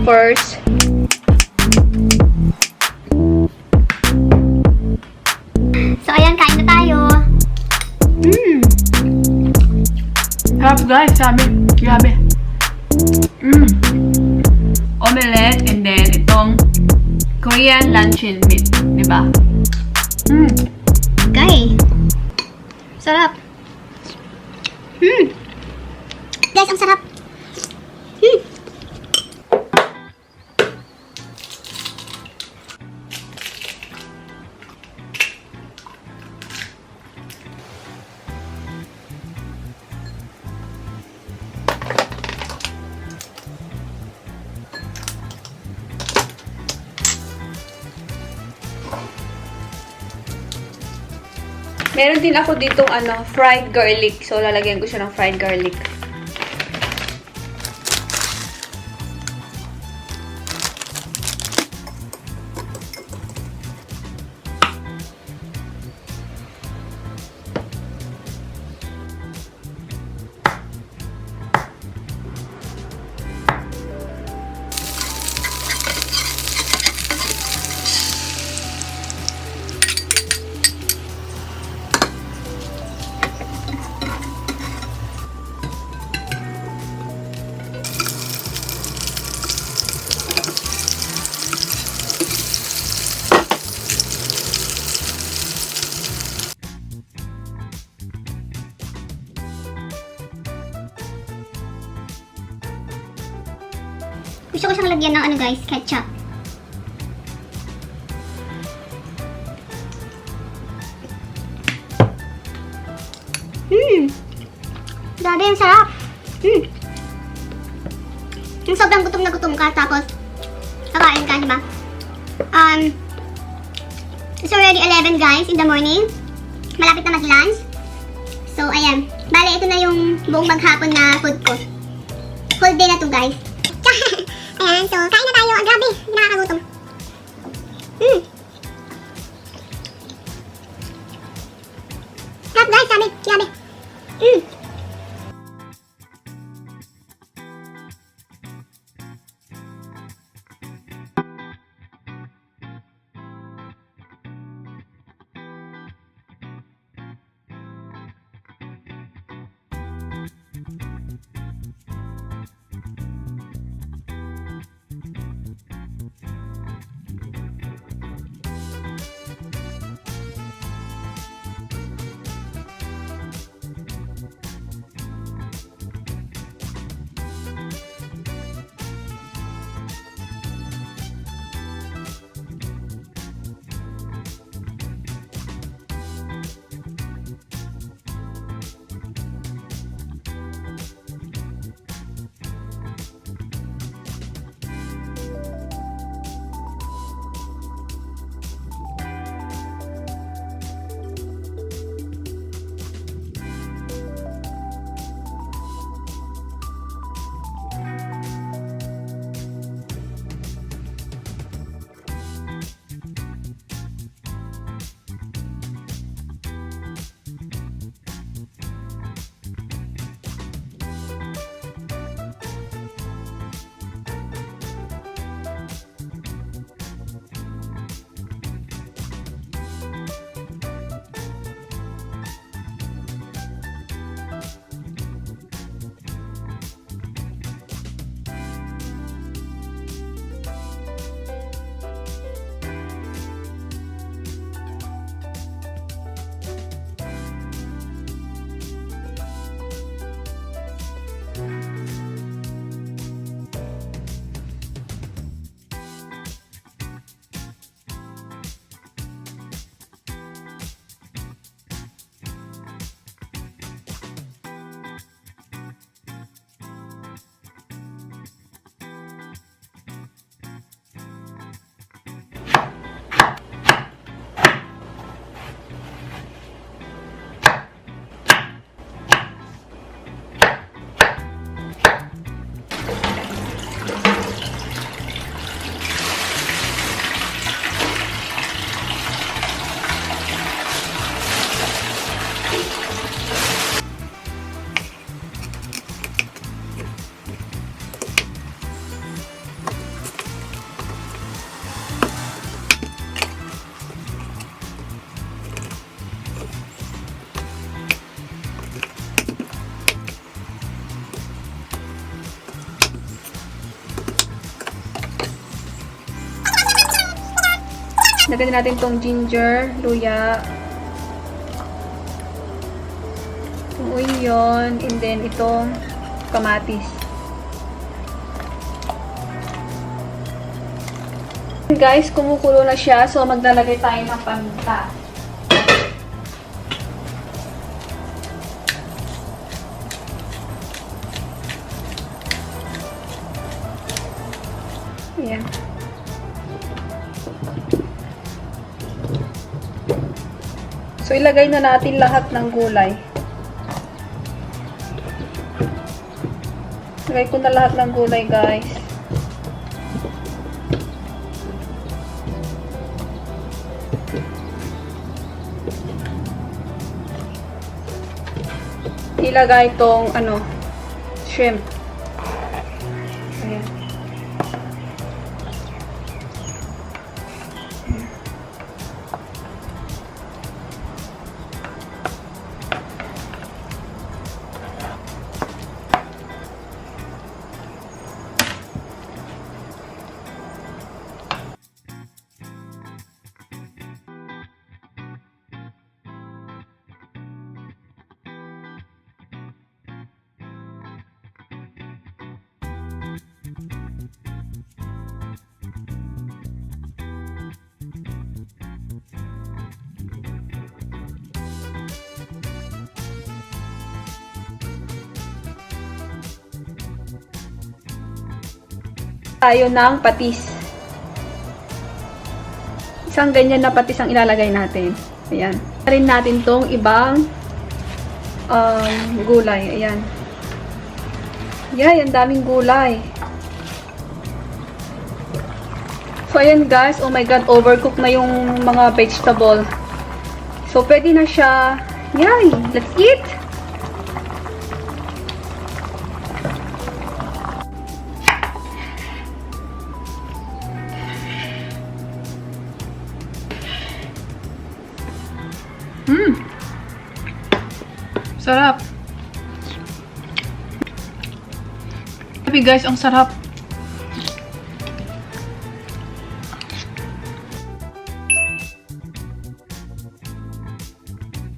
first. So, ayan, kain na tayo. Sarap guys, sabi. Grabe. Omelette and then itong Korean luncheon meat. Diba? Okay. Sarap. Guys, ang sarap. Meron din ako ditong fried garlic. So, lalagyan ko siya ng fried garlic. Gusto ko siyang lagyan ng guys, ketchup. Grabe, yung sarap. Yung sobrang gutom na gutom ka, tapos kakain ka, diba? It's already 11 guys in the morning. Malapit na mag-lunch. So, ayan. Bale, ito na yung buong maghapon na food ko. Whole day na to guys. Ayan, so kain na tayo. Ang grabe, hindi nakakagutom. Sarap guys, sabi. Grabe. Lagyan natin tong ginger, luya, itong onion, and then itong kamatis. Guys, kumukulo na siya, so maglalagay tayo ng paminta. Ayan. So, ilagay na natin lahat ng gulay. Ilagay ko na lahat ng gulay, guys. Ilagay tong, shrimp. Ayan. Tayo ng patis. Isang ganyan na patis ang ilalagay natin. Ayan. Rin natin tong ibang gulay. Ayan. Yay, ang daming gulay. So, ayan guys. Oh my God, overcook na yung mga vegetable. So, pwede na siya. Yay! Let's eat! Sarap. Sabi guys, ang sarap.